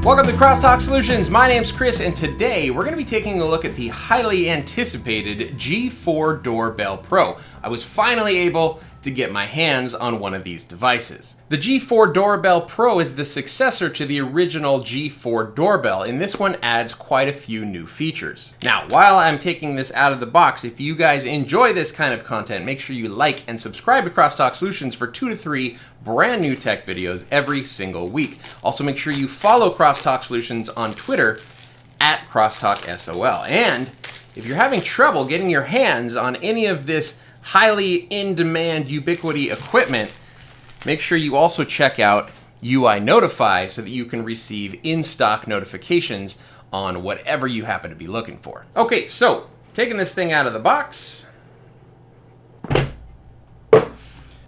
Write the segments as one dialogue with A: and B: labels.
A: Welcome to Crosstalk Solutions. My name's Chris, and today we're going to be taking a look at the highly anticipated G4 Doorbell Pro. I was finally able to get my hands on one of these devices. The G4 Doorbell Pro is the successor to the original G4 Doorbell, and this one adds quite a few new features. Now, while I'm taking this out of the box, if you guys enjoy this kind of content, make sure you like and subscribe to Crosstalk Solutions for 2 to 3 brand new tech videos every single week. Also, make sure you follow Crosstalk Solutions on Twitter at CrosstalkSOL. And if you're having trouble getting your hands on any of this highly in-demand Ubiquiti equipment, make sure you also check out UI Notify so that you can receive in-stock notifications on whatever you happen to be looking for. Okay, so taking this thing out of the box.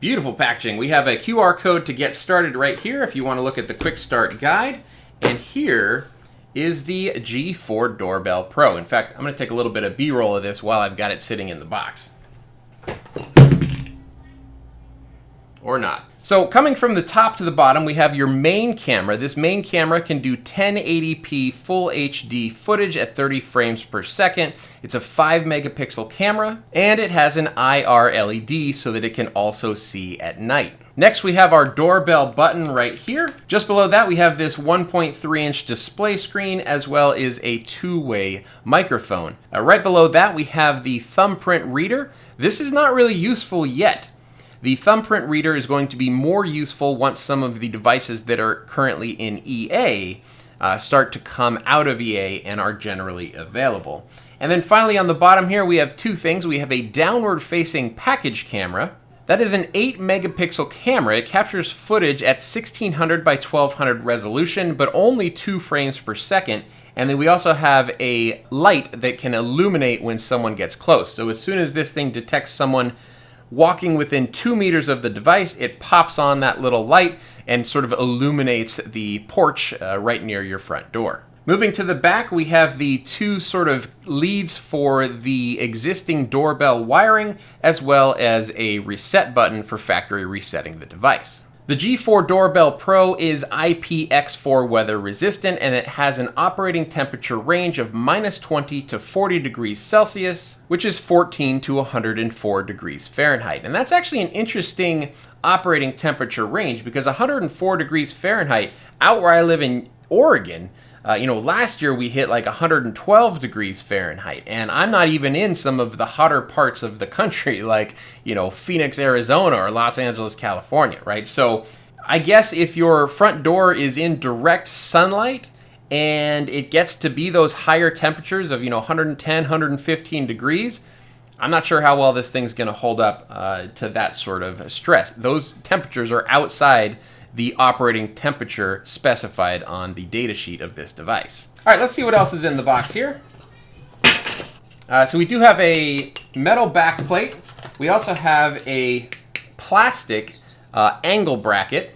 A: Beautiful packaging. We have a QR code to get started right here if you want to look at the quick start guide. And here is the G4 Doorbell Pro. In fact, I'm going to take a little bit of B-roll of this while I've got it sitting in the box. Or not. So coming from the top to the bottom, we have your main camera. This main camera can do 1080p full HD footage at 30 frames per second. It's a 5 megapixel camera, and it has an IR LED so that it can also see at night. Next, we have our doorbell button right here. Just below that, we have this 1.3-inch display screen as well as a two-way microphone. Right below that, we have the thumbprint reader. This is not really useful yet. The thumbprint reader is going to be more useful once some of the devices that are currently in EA start to come out of EA and are generally available. And then finally on the bottom here we have two things. We have a downward facing package camera. That is an 8 megapixel camera. It captures footage at 1600 by 1200 resolution, but only 2 frames per second. And then we also have a light that can illuminate when someone gets close. So as soon as this thing detects someone walking within 2 meters of the device, it pops on that little light and sort of illuminates the porch right near your front door. Moving to the back, we have the two sort of leads for the existing doorbell wiring, as well as a reset button for factory resetting the device. The G4 Doorbell Pro is IPX4 weather resistant, and it has an operating temperature range of -20 to 40 degrees Celsius, which is 14 to 104 degrees Fahrenheit. And that's actually an interesting operating temperature range because 104 degrees Fahrenheit, out where I live in Oregon, last year we hit like 112 degrees Fahrenheit, and I'm not even in some of the hotter parts of the country like, Phoenix, Arizona or Los Angeles, California, right? So I guess if your front door is in direct sunlight and it gets to be those higher temperatures of, 110, 115 degrees, I'm not sure how well this thing's going to hold up to that sort of stress. Those temperatures are outside the operating temperature specified on the datasheet of this device. All right, let's see what else is in the box here. So we do have a metal back plate. We also have a plastic angle bracket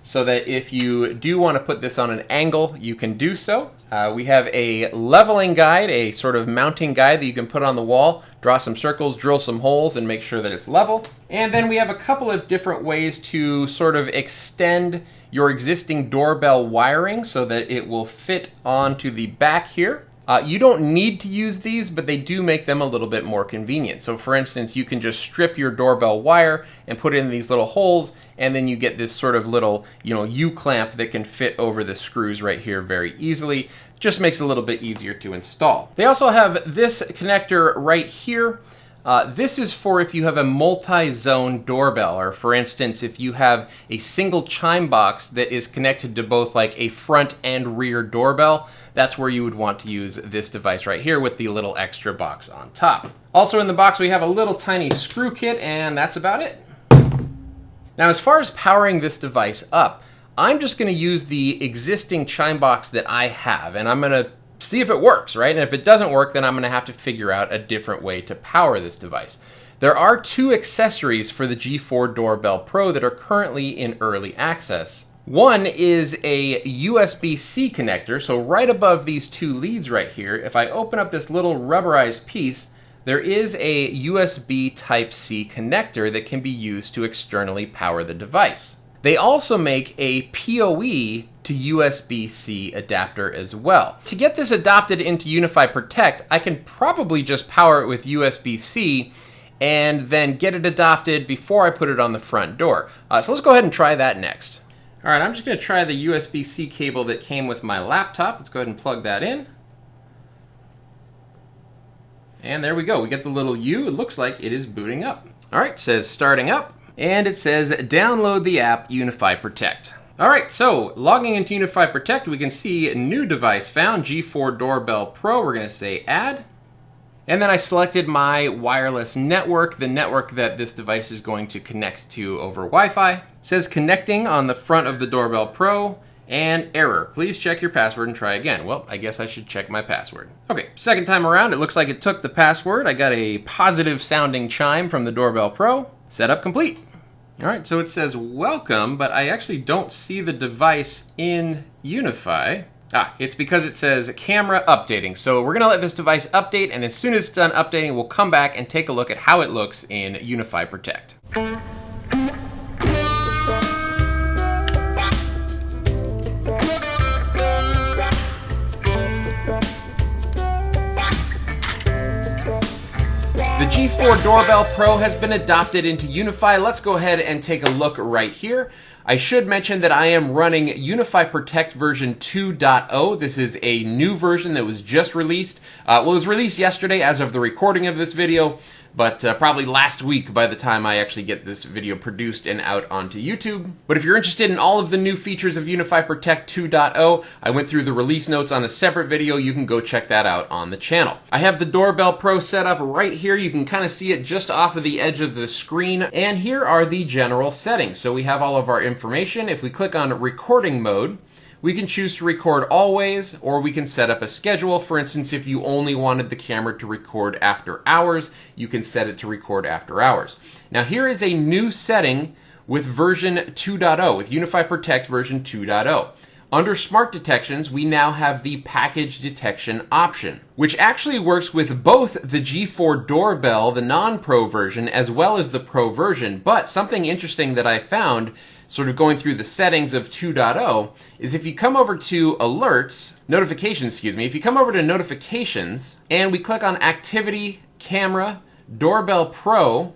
A: so that if you do want to put this on an angle, you can do so. We have a leveling guide, a sort of mounting guide that you can put on the wall, draw some circles, drill some holes, and make sure that it's level. And then we have a couple of different ways to sort of extend your existing doorbell wiring so that it will fit onto the back here. You don't need to use these, but they do make them a little bit more convenient. So for instance, you can just strip your doorbell wire and put it in these little holes, and then you get this sort of little, U-clamp that can fit over the screws right here very easily. Just makes it a little bit easier to install. They also have this connector right here. This is for if you have a multi-zone doorbell, or for instance, if you have a single chime box that is connected to both like a front and rear doorbell, that's where you would want to use this device right here with the little extra box on top. Also in the box, we have a little tiny screw kit, and that's about it. Now, as far as powering this device up, I'm just going to use the existing chime box that I have, and I'm going to see if it works, right? And if it doesn't work, then I'm going to have to figure out a different way to power this device. There are two accessories for the G4 Doorbell Pro that are currently in early access. One is a USB-C connector, so right above these two leads right here, if I open up this little rubberized piece, there is a USB Type-C connector that can be used to externally power the device. They also make a PoE to USB-C adapter as well. To get this adopted into UniFi Protect, I can probably just power it with USB-C and then get it adopted before I put it on the front door. So let's go ahead and try that next. All right, I'm just gonna try the USB-C cable that came with my laptop. Let's go ahead and plug that in. And there we go, we get the little U. It looks like it is booting up. All right, it says starting up, and it says download the app UniFi Protect. All right, so logging into UniFi Protect, we can see a new device found, G4 Doorbell Pro. We're gonna say add. And then I selected my wireless network, the network that this device is going to connect to over Wi-Fi. It says connecting on the front of the Doorbell Pro, and error. Please check your password and try again. Well, I guess I should check my password. Okay, second time around, it looks like it took the password. I got a positive sounding chime from the Doorbell Pro. Setup complete. All right, so it says welcome, but I actually don't see the device in UniFi. It's because it says camera updating. So we're gonna let this device update, and as soon as it's done updating, we'll come back and take a look at how it looks in UniFi Protect. The G4 Doorbell Pro has been adopted into UniFi. Let's go ahead and take a look right here. I should mention that I am running UniFi Protect version 2.0. This is a new version that was just released. Well, it was released yesterday as of the recording of this video, but probably last week by the time I actually get this video produced and out onto YouTube. But if you're interested in all of the new features of UniFi Protect 2.0, I went through the release notes on a separate video. You can go check that out on the channel. I have the Doorbell Pro set up right here. You can kind of see it just off of the edge of the screen. And here are the general settings. So we have all of our information. If we click on recording mode, we can choose to record always, or we can set up a schedule. For instance, if you only wanted the camera to record after hours, you can set it to record after hours. Now here is a new setting with version 2.0, with UniFi Protect version 2.0. Under Smart Detections, we now have the package detection option, which actually works with both the G4 Doorbell, the non-Pro version, as well as the Pro version. But something interesting that I found sort of going through the settings of 2.0 is if you come over to notifications, if you come over to notifications and we click on Activity, Camera, Doorbell Pro,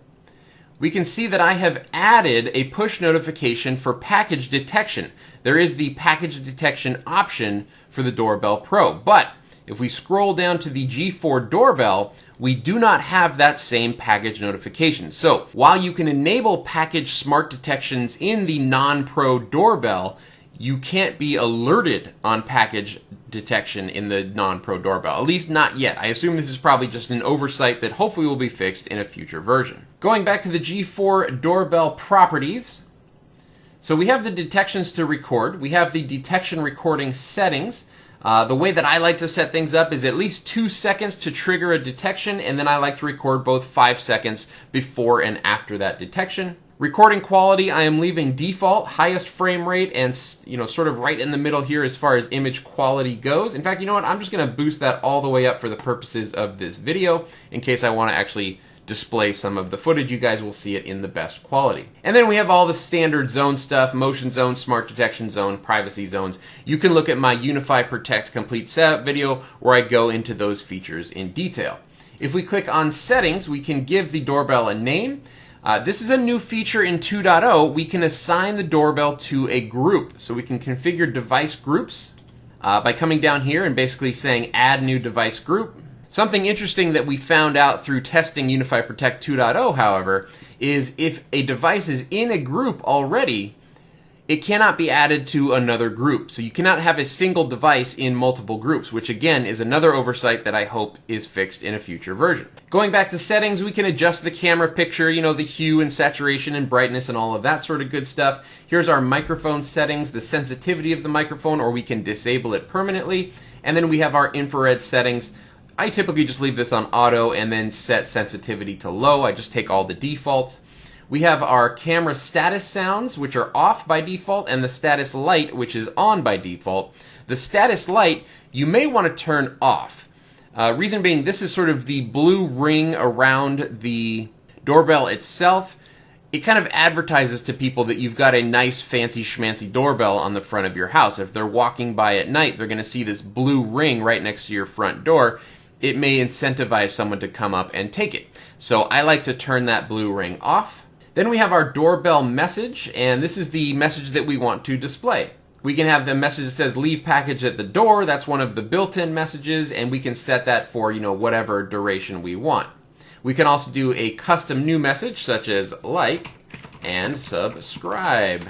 A: we can see that I have added a push notification for package detection. There is the package detection option for the Doorbell Pro, but if we scroll down to the G4 Doorbell, we do not have that same package notification. So while you can enable package smart detections in the non-Pro Doorbell, you can't be alerted on package detection in the non-Pro Doorbell, at least not yet. I assume this is probably just an oversight that hopefully will be fixed in a future version. Going back to the G4 Doorbell properties, so we have the detections to record, we have the detection recording settings. The way that I like to set things up is at least 2 seconds to trigger a detection, and then I like to record both 5 seconds before and after that detection. Recording quality, I am leaving default, highest frame rate, and sort of right in the middle here as far as image quality goes. In fact, you know what? I'm just going to boost that all the way up for the purposes of this video in case I want to actually display some of the footage. You guys will see it in the best quality. And then we have all the standard zone stuff, motion zone, smart detection zone, privacy zones. You can look at my UniFi Protect complete setup video where I go into those features in detail. If we click on settings, we can give the doorbell a name. This is a new feature in 2.0. We can assign the doorbell to a group. So we can configure device groups by coming down here and basically saying add new device group. Something interesting that we found out through testing UniFi Protect 2.0, however, is if a device is in a group already, it cannot be added to another group. So you cannot have a single device in multiple groups, which again is another oversight that I hope is fixed in a future version. Going back to settings, we can adjust the camera picture, the hue and saturation and brightness and all of that sort of good stuff. Here's our microphone settings, the sensitivity of the microphone, or we can disable it permanently. And then we have our infrared settings. I typically just leave this on auto and then set sensitivity to low. I just take all the defaults. We have our camera status sounds, which are off by default, and the status light, which is on by default. The status light, you may want to turn off. Reason being, this is sort of the blue ring around the doorbell itself. it kind of advertises to people that you've got a nice fancy schmancy doorbell on the front of your house. If they're walking by at night, they're going to see this blue ring right next to your front door. It may incentivize someone to come up and take it. So I like to turn that blue ring off. Then we have our doorbell message, and this is the message that we want to display. We can have the message that says leave package at the door. That's one of the built-in messages, and we can set that for, whatever duration we want. We can also do a custom new message such as like and subscribe.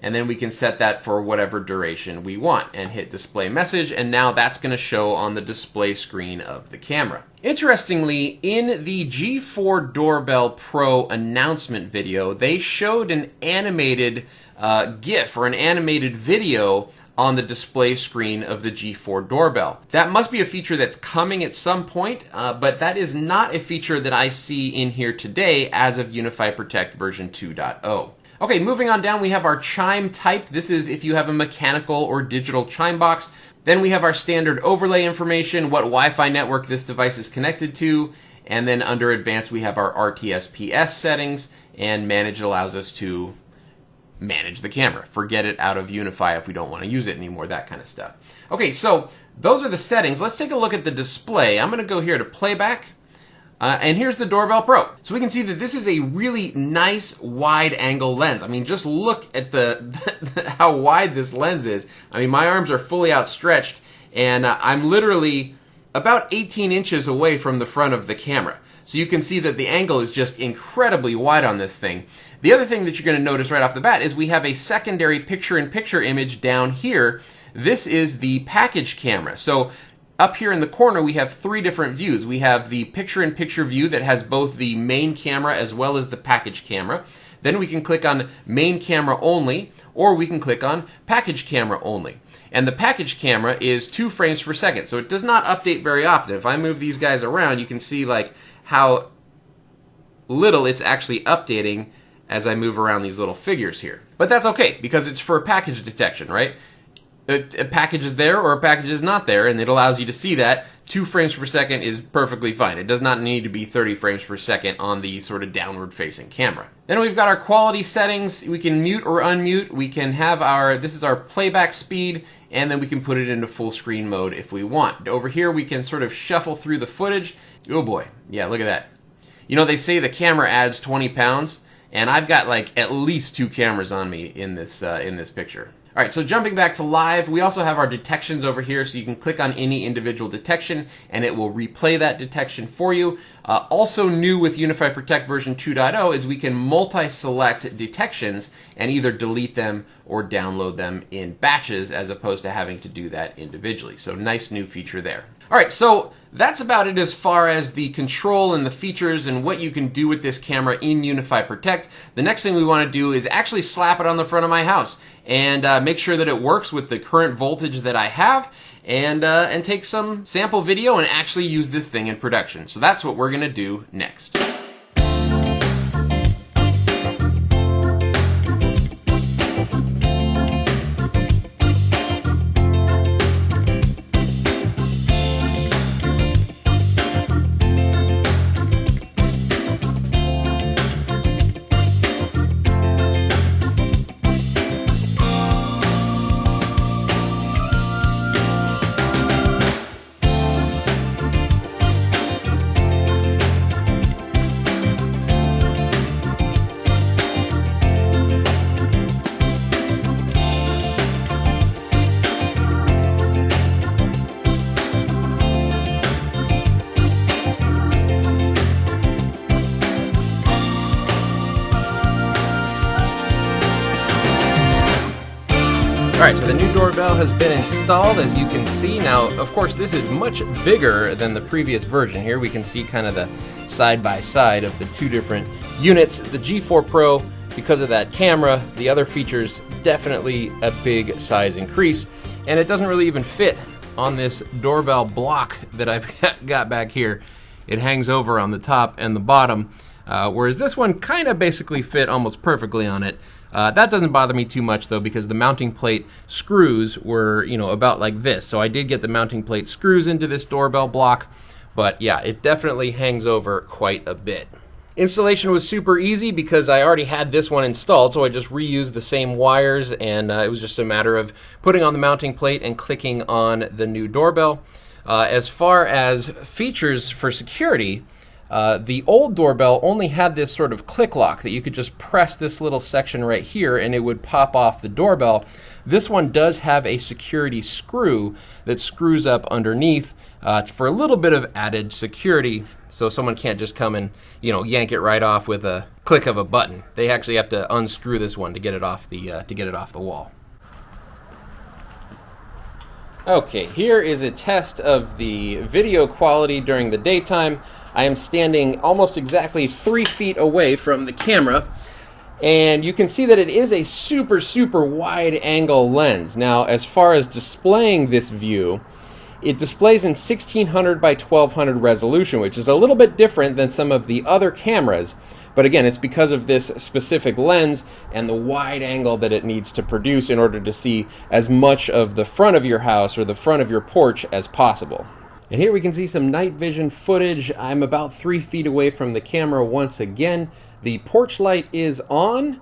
A: And then we can set that for whatever duration we want and hit display message, and now that's going to show on the display screen of the camera. Interestingly, in the G4 Doorbell Pro announcement video, they showed an animated GIF or an animated video on the display screen of the G4 doorbell. That must be a feature that's coming at some point, but that is not a feature that I see in here today as of UniFi Protect version 2.0. Okay, moving on down, we have our chime type. This is if you have a mechanical or digital chime box. Then we have our standard overlay information, what Wi-Fi network this device is connected to, and then under advanced we have our RTSPS settings, and manage allows us to manage the camera. Forget it out of UniFi if we don't want to use it anymore, that kind of stuff. Okay, so those are the settings. Let's take a look at the display. I'm going to go here to playback, and here's the Doorbell Pro. So we can see that this is a really nice wide angle lens. I mean, just look at how wide this lens is. I mean, my arms are fully outstretched, and I'm literally about 18 inches away from the front of the camera. So you can see that the angle is just incredibly wide on this thing. The other thing that you're going to notice right off the bat is we have a secondary picture-in-picture image down here. This is the package camera. So up here in the corner we have three different views. We have the picture-in-picture view that has both the main camera as well as the package camera. Then we can click on main camera only, or we can click on package camera only. And the package camera is 2 frames per second, so it does not update very often. If I move these guys around, you can see how little it's actually updating as I move around these little figures here. But that's okay, because it's for package detection, right? A package is there or a package is not there, and it allows you to see that. 2 frames per second is perfectly fine. It does not need to be 30 frames per second on the sort of downward-facing camera. Then we've got our quality settings. We can mute or unmute. We can have this is our playback speed, and then we can put it into full screen mode if we want. Over here we can sort of shuffle through the footage. Oh boy, yeah, look at that. They say the camera adds 20 pounds, and I've got at least 2 cameras on me in this picture. All right, so jumping back to live, we also have our detections over here, so you can click on any individual detection, and it will replay that detection for you. Also new with UniFi Protect version 2.0 is we can multi-select detections and either delete them or download them in batches as opposed to having to do that individually. So nice new feature there. All right, so that's about it as far as the control and the features and what you can do with this camera in UniFi Protect. The next thing we want to do is actually slap it on the front of my house and make sure that it works with the current voltage that I have, and take some sample video and actually use this thing in production. So that's what we're going to do next. Alright, so the new doorbell has been installed, as you can see. Now, of course, this is much bigger than the previous version. Here we can see kind of the side-by-side of the 2 different units. The G4 Pro, because of that camera, the other features, definitely a big size increase. And it doesn't really even fit on this doorbell block that I've got back here. It hangs over on the top and the bottom, whereas this one kind of basically fit almost perfectly on it. That doesn't bother me too much though, because the mounting plate screws were, about like this. So I did get the mounting plate screws into this doorbell block, but yeah, it definitely hangs over quite a bit. Installation was super easy because I already had this one installed, so I just reused the same wires, and it was just a matter of putting on the mounting plate and clicking on the new doorbell. As far as features for security, the old doorbell only had this sort of click lock that you could just press this little section right here and it would pop off the doorbell. This one does have a security screw that screws up underneath for a little bit of added security, so someone can't just come and yank it right off with a click of a button. They actually have to unscrew this one to get it off the wall. Okay, here is a test of the video quality during the daytime. I am standing almost exactly 3 feet away from the camera, and you can see that it is a super, super wide angle lens. Now, as far as displaying this view, it displays in 1600 by 1200 resolution, which is a little bit different than some of the other cameras. But again, it's because of this specific lens and the wide angle that it needs to produce in order to see as much of the front of your house or the front of your porch as possible. And here we can see some night vision footage. I'm about 3 feet away from the camera once again. The porch light is on,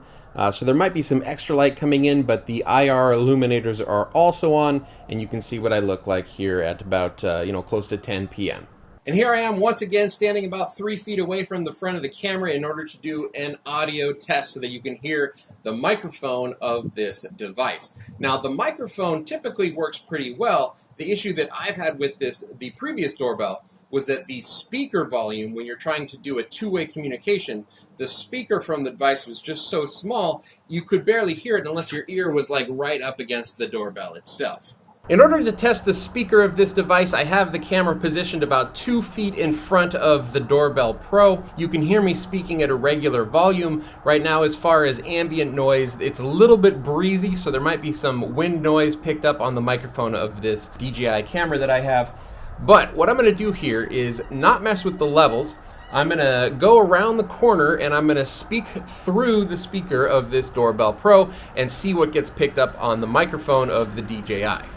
A: so there might be some extra light coming in, but the IR illuminators are also on, and you can see what I look like here at about close to 10 p.m. And here I am once again standing about 3 feet away from the front of the camera in order to do an audio test so that you can hear the microphone of this device. Now, the microphone typically works pretty well. The issue that I've had with the previous doorbell, was that the speaker volume, when you're trying to do a two-way communication, the speaker from the device was just so small, you could barely hear it unless your ear was like right up against the doorbell itself. In order to test the speaker of this device, I have the camera positioned about 2 feet in front of the Doorbell Pro. You can hear me speaking at a regular volume. Right now, as far as ambient noise, it's a little bit breezy, so there might be some wind noise picked up on the microphone of this DJI camera that I have. But what I'm going to do here is not mess with the levels. I'm going to go around the corner and I'm going to speak through the speaker of this Doorbell Pro and see what gets picked up on the microphone of the DJI.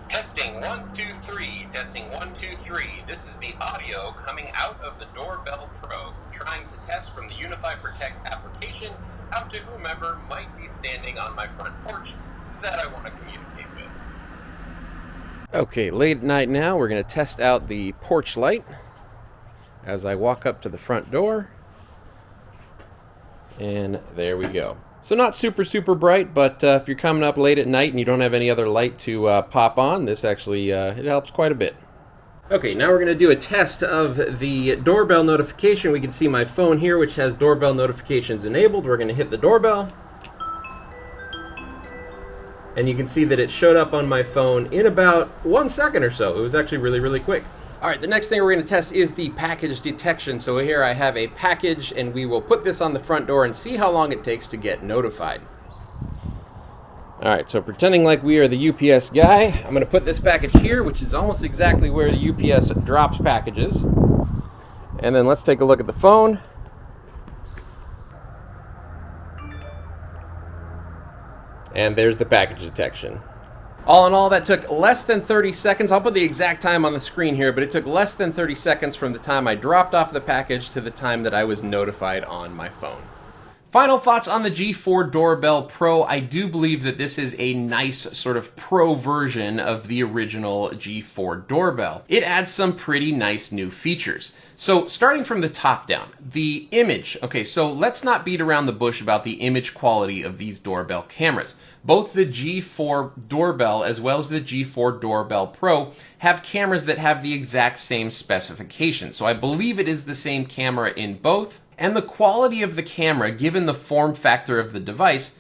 B: Testing 1 2 3. Testing 1 2 3. This is the audio coming out of the Doorbell Pro, trying to test from the Unify Protect application out to whomever might be standing on my front porch that I want to communicate with.
A: Okay, late at night now, we're going to test out the porch light as I walk up to the front door. And there we go. So not super, super bright, but if you're coming up late at night and you don't have any other light to pop on, this actually it helps quite a bit. Okay, now we're going to do a test of the doorbell notification. We can see my phone here, which has doorbell notifications enabled. We're going to hit the doorbell. And you can see that it showed up on my phone in about 1 second or so. It was actually really, really quick. All right, the next thing we're going to test is the package detection. So here I have a package, and we will put this on the front door and see how long it takes to get notified. All right, so pretending like we are the UPS guy, I'm going to put this package here, which is almost exactly where the UPS drops packages. And then let's take a look at the phone. And there's the package detection. All in all, that took less than 30 seconds. I'll put the exact time on the screen here, but it took less than 30 seconds from the time I dropped off the package to the time that I was notified on my phone. Final thoughts on the G4 Doorbell Pro. I do believe that this is a nice sort of pro version of the original G4 doorbell. It adds some pretty nice new features. So starting from the top down, the image. Okay, so let's not beat around the bush about the image quality of these doorbell cameras. Both the G4 doorbell as well as the G4 Doorbell Pro have cameras that have the exact same specifications. So I believe it is the same camera in both. And the quality of the camera, given the form factor of the device,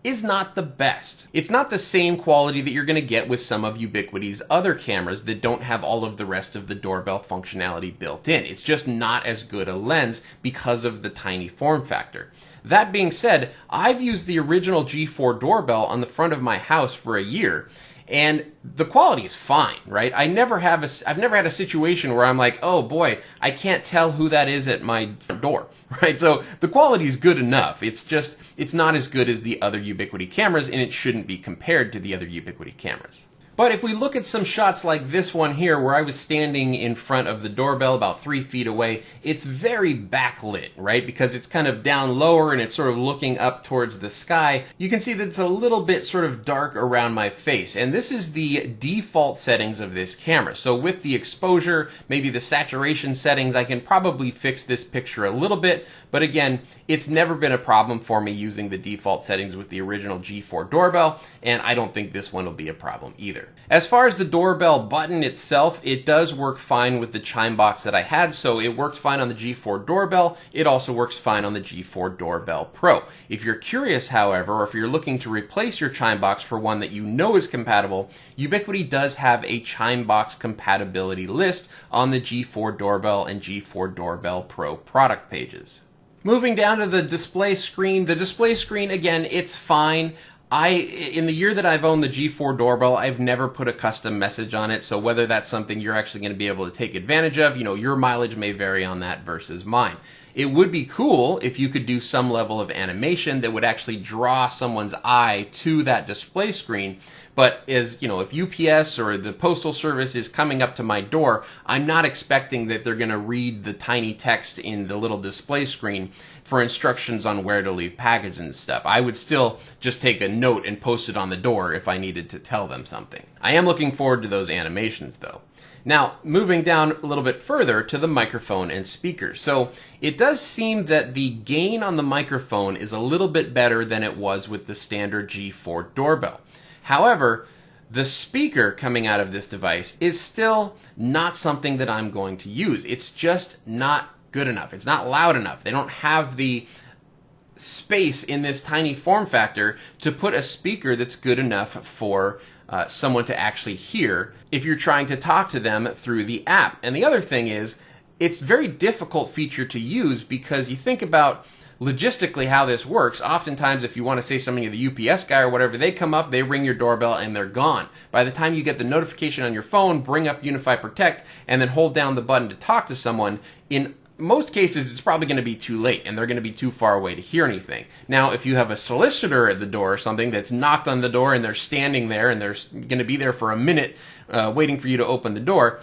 A: is not the best. It's not the same quality that you're going to get with some of Ubiquity's other cameras that don't have all of the rest of the doorbell functionality built in. It's just not as good a lens because of the tiny form factor. That being said, I've used the original G4 doorbell on the front of my house for a year, and the quality is fine, right? I've never had a situation where I'm like, oh boy, I can't tell who that is at my front door, right? So the quality is good enough. It's not as good as the other Ubiquity cameras, and it shouldn't be compared to the other Ubiquity cameras. But if we look at some shots like this one here, where I was standing in front of the doorbell about 3 feet away, it's very backlit, right? Because it's kind of down lower and it's sort of looking up towards the sky. You can see that it's a little bit sort of dark around my face. And this is the default settings of this camera. So with the exposure, maybe the saturation settings, I can probably fix this picture a little bit. But again, it's never been a problem for me using the default settings with the original G4 doorbell, and I don't think this one will be a problem either. As far as the doorbell button itself, it does work fine with the chime box that I had, so it works fine on the G4 doorbell. It also works fine on the G4 Doorbell Pro. If you're curious, however, or if you're looking to replace your chime box for one that you know is compatible, Ubiquiti does have a chime box compatibility list on the G4 Doorbell and G4 Doorbell Pro product pages. Moving down to the display screen, again, it's fine. In the year that I've owned the G4 doorbell, I've never put a custom message on it, so whether that's something you're actually going to be able to take advantage of, your mileage may vary on that versus mine. It would be cool if you could do some level of animation that would actually draw someone's eye to that display screen. But if UPS or the Postal Service is coming up to my door, I'm not expecting that they're going to read the tiny text in the little display screen for instructions on where to leave packages and stuff. I would still just take a note and post it on the door if I needed to tell them something. I am looking forward to those animations though. Now, moving down a little bit further to the microphone and speakers. So it does seem that the gain on the microphone is a little bit better than it was with the standard G4 doorbell. However, the speaker coming out of this device is still not something that I'm going to use. It's just not good enough. It's not loud enough. They don't have the space in this tiny form factor to put a speaker that's good enough for someone to actually hear if you're trying to talk to them through the app. And the other thing is, it's a very difficult feature to use because you think about logistically how this works. Oftentimes, if you want to say something to the UPS guy or whatever, they come up, they ring your doorbell, and they're gone. By the time you get the notification on your phone, bring up UniFi Protect, and then hold down the button to talk to someone, in most cases, it's probably going to be too late, and they're going to be too far away to hear anything. Now, if you have a solicitor at the door or something that's knocked on the door and they're standing there and they're going to be there for a minute waiting for you to open the door,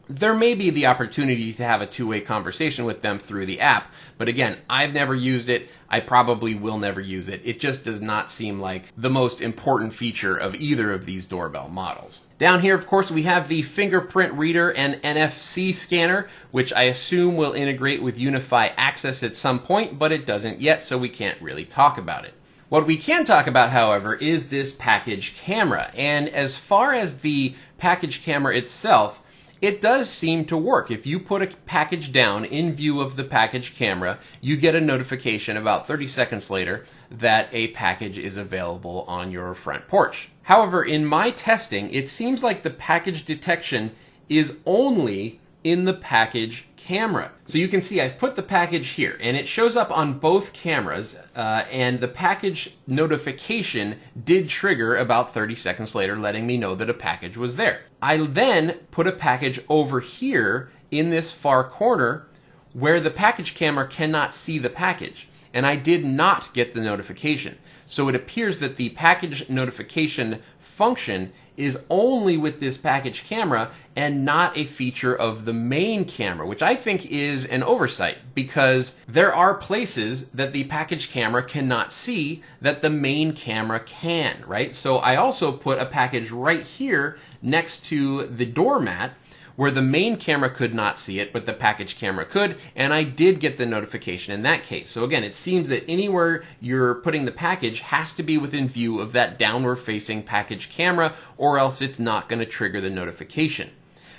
A: there may be the opportunity to have a two-way conversation with them through the app. But again, I've never used it. I probably will never use it. It just does not seem like the most important feature of either of these doorbell models. Down here, of course, we have the fingerprint reader and NFC scanner, which I assume will integrate with UniFi Access at some point, but it doesn't yet, so we can't really talk about it. What we can talk about, however, is this package camera. And as far as the package camera itself, it does seem to work. If you put a package down in view of the package camera, you get a notification about 30 seconds later that a package is available on your front porch. However, in my testing, it seems like the package detection is only in the package camera. So you can see I've put the package here, and it shows up on both cameras, and the package notification did trigger about 30 seconds later, letting me know that a package was there. I then put a package over here in this far corner where the package camera cannot see the package, and I did not get the notification. So it appears that the package notification function is only with this package camera and not a feature of the main camera, which I think is an oversight because there are places that the package camera cannot see that the main camera can, right? So I also put a package right here next to the doormat where the main camera could not see it, but the package camera could, and I did get the notification in that case. So again, it seems that anywhere you're putting the package has to be within view of that downward-facing package camera, or else it's not going to trigger the notification.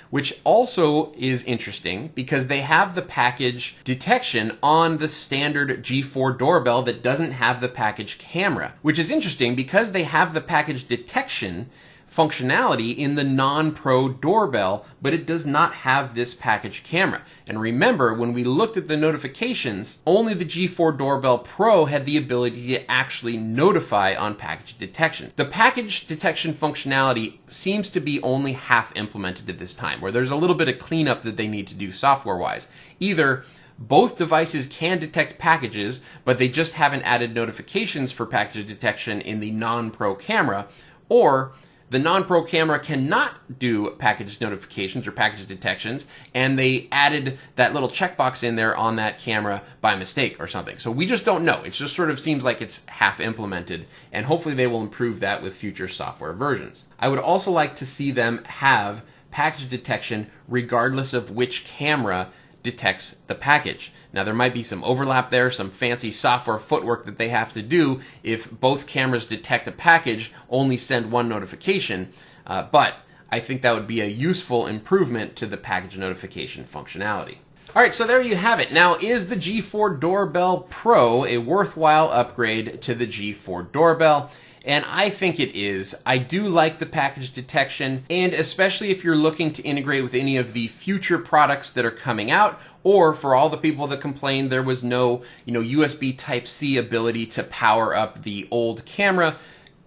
A: Which also is interesting because they have the package detection on the standard G4 doorbell that doesn't have the package camera, which is interesting because they have the package detection functionality in the non-Pro doorbell, but it does not have this package camera. And remember, when we looked at the notifications, only the G4 Doorbell Pro had the ability to actually notify on package detection. The package detection functionality seems to be only half implemented at this time, where there's a little bit of cleanup that they need to do software-wise. Either both devices can detect packages, but they just haven't added notifications for package detection in the non-Pro camera, or The non-Pro camera cannot do package notifications or package detections, and they added that little checkbox in there on that camera by mistake or something. So we just don't know. It just sort of seems like it's half implemented, and hopefully they will improve that with future software versions. I would also like to see them have package detection regardless of which camera detects the package. Now there might be some overlap there, some fancy software footwork that they have to do if both cameras detect a package, only send one notification, but I think that would be a useful improvement to the package notification functionality. Alright, so there you have it. Now, is the G4 Doorbell Pro a worthwhile upgrade to the G4 Doorbell? And I think it is. I do like the package detection, and especially if you're looking to integrate with any of the future products that are coming out, or for all the people that complained there was no, USB Type-C ability to power up the old camera,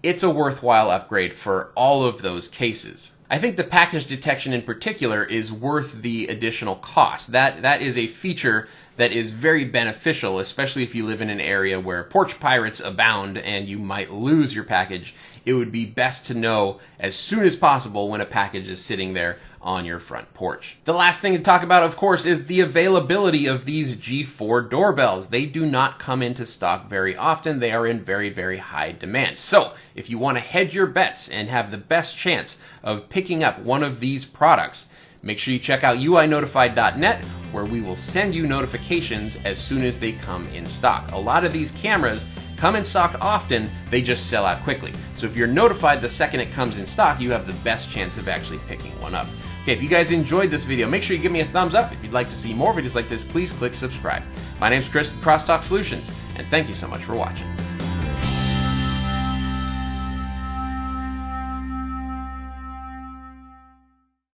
A: it's a worthwhile upgrade for all of those cases. I think the package detection in particular is worth the additional cost. That is a feature that is very beneficial, especially if you live in an area where porch pirates abound and you might lose your package. It would be best to know as soon as possible when a package is sitting there on your front porch. The last thing to talk about, of course, is the availability of these G4 doorbells. They do not come into stock very often. They are in very, very high demand. So if you want to hedge your bets and have the best chance of picking up one of these products, make sure you check out uinotified.net, where we will send you notifications as soon as they come in stock. A lot of these cameras come in stock often, they just sell out quickly. So if you're notified the second it comes in stock, you have the best chance of actually picking one up. Okay, if you guys enjoyed this video, make sure you give me a thumbs up. If you'd like to see more videos like this, please click subscribe. My name's Chris with Crosstalk Solutions, and thank you so much for watching.